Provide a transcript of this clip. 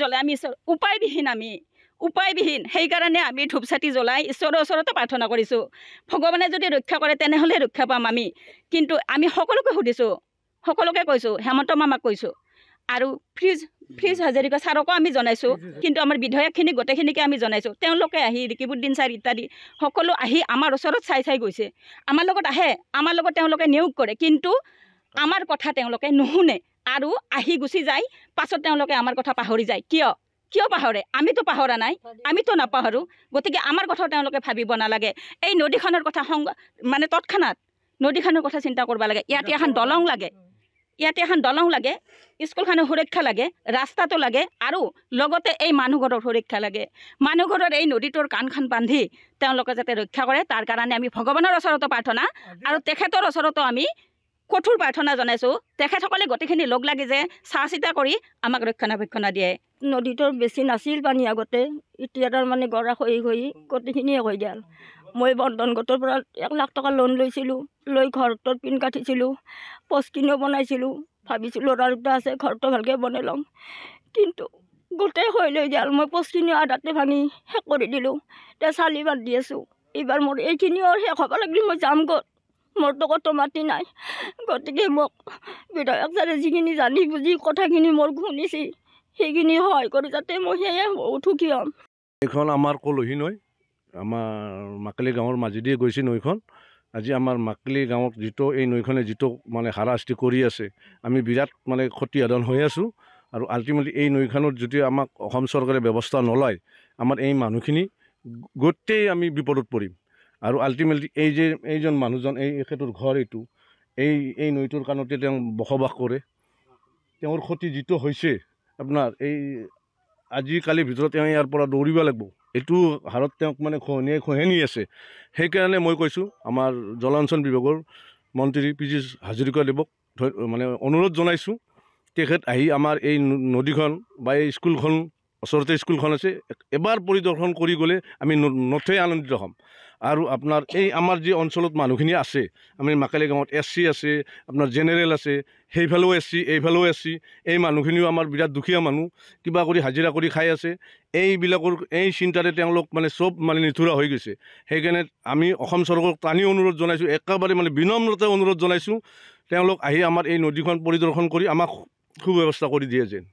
জ্বলাই আমি উপায়বিহীন সেইকাৰণে আমি ধূপ চাতি জ্বলাই ঈশ্বৰৰ ওচৰতে প্ৰাৰ্থনা কৰিছোঁ ভগৱানে যদি ৰক্ষা কৰে তেনেহ'লে ৰক্ষা পাম আমি কিন্তু আমি সকলোকে সুধিছোঁ সকলোকে কৈছোঁ হেমন্ত মামাক কৈছোঁ আৰু ফ্ৰিজ হাজৰিকা ছাৰকো আমি জনাইছোঁ কিন্তু আমাৰ বিধায়কখিনি গোটেইখিনিকে আমি জনাইছোঁ তেওঁলোকে আহি ৰিকিবুদ্দিন ছাৰ ইত্যাদি সকলো আহি আমাৰ ওচৰত চাই গৈছে আমাৰ লগত আহে আমাৰ লগত তেওঁলোকে নিয়োগ কৰে কিন্তু আমাৰ কথা তেওঁলোকে নুশুনে আৰু আহি গুচি যায় পাছত তেওঁলোকে আমাৰ কথা পাহৰি যায় কিয় পাহৰে আমিতো পাহৰা নাই আমিতো নাপাহৰোঁ গতিকে আমাৰ কথাও তেওঁলোকে ভাবিব নালাগে এই নদীখনৰ কথা মানে তৎক্ষণাত নদীখনৰ কথা চিন্তা কৰিব লাগে ইয়াতে এখন দলং লাগে স্কুলখনৰ সুৰক্ষা লাগে ৰাস্তাটো লাগে আৰু লগতে এই মানুহঘৰৰ সুৰক্ষা লাগে মানুহঘৰৰ এই নদীটোৰ কাণখন বান্ধি তেওঁলোকে যাতে ৰক্ষা কৰে তাৰ কাৰণে আমি ভগৱানৰ ওচৰতো প্ৰাৰ্থনা আৰু তেখেতৰ ওচৰতো আমি কঠোৰ প্ৰাৰ্থনা জনাইছোঁ তেখেতসকলে গোটেইখিনি লগ লাগি যে চাহ চিতা কৰি আমাক ৰক্ষণাবেক্ষণা দিয়ে নদীটোৰ বেছি নাছিল পানী আগতে এতিয়া তাৰমানে গৰা খহি গোটেইখিনিয়ে হৈ গ'ল মই বন্ধন গোটৰ পৰা 1 লাখ টকা লোন লৈছিলোঁ লৈ ঘৰটোৰ পিন কাটিছিলোঁ পষ্টখিনিও বনাইছিলোঁ ভাবিছিলোঁ ল'ৰা দুটা আছে ঘৰটো ভালকৈ বনাই ল'ম কিন্তু গোটেই হৈ লৈ গ'ল মই পষ্টখিনিও আধাতে ভাঙি শেষ কৰি দিলোঁ এতিয়া চালি বান্ধি আছোঁ এইবাৰ মোৰ এইখিনিও শেষ হ'ব লাগিলে মই যাম ক'ত মোৰতো ক'তো মাটি নাই গতিকে মোক বিধায়ক ছাৰে যিখিনি জানি বুজি কথাখিনি মোৰ শুনিছে সেইখিনি সহায় কৰি যাতে মই সেয়ে বহুত সুখী হ'ম এইখন আমাৰ কলহী নৈ আমাৰ মাকালি গাঁৱৰ মাজেদিয়ে গৈছে নৈখন আজি আমাৰ মাকালি গাঁৱত যিটো এই নৈখনে যিটো মানে হাৰাশাস্তি কৰি আছে আমি বিৰাট মানে ক্ষতিসাধন হৈ আছোঁ আৰু আল্টিমেটলি এই নৈখনত যদি আমাক অসম চৰকাৰে ব্যৱস্থা নলয় আমাৰ এই মানুহখিনি গোটেই আমি বিপদত পৰিম আৰু আল্টিমেটলি এইজন মানুহজন এখেতৰ ঘৰ এইটো এই নৈটোৰ কাৰণতে তেওঁ বসবাস কৰে তেওঁৰ ক্ষতি যিটো হৈছে আপোনাৰ এই আজিকালিৰ ভিতৰত তেওঁ ইয়াৰ পৰা দৌৰিব লাগিব এইটো হাৰত তেওঁক মানে খহনি আছে সেইকাৰণে মই কৈছোঁ আমাৰ জলাঞ্চল বিভাগৰ মন্ত্ৰী পীযুষ হাজৰিকাদেৱক মানে অনুৰোধ জনাইছোঁ তেখেত আহি আমাৰ এই নদীখন বা এই স্কুলখন ওচৰতে স্কুলখন আছে এবাৰ পৰিদৰ্শন কৰি গ'লে আমি নথৈ আনন্দিত হ'ম আৰু আপোনাৰ এই আমাৰ যি অঞ্চলত মানুহখিনি আছে আমি মাকালি গাঁৱত SC আছে আপোনাৰ জেনেৰেল আছে সেইফালেও SC এইফালেও SC এই মানুহখিনিও আমাৰ বিৰাট দুখীয়া মানুহ কিবা কৰি হাজিৰা কৰি খাই আছে এইবিলাকৰ এই চিন্তাৰে তেওঁলোক মানে চব মানে নিথুৰা হৈ গৈছে সেইকাৰণে আমি অসম চৰকাৰক টানি অনুৰোধ জনাইছোঁ একেবাৰে মানে বিনম্ৰতা অনুৰোধ জনাইছোঁ তেওঁলোক আহি আমাৰ এই নদীখন পৰিদৰ্শন কৰি আমাক সুব্যৱস্থা কৰি দিয়ে যেন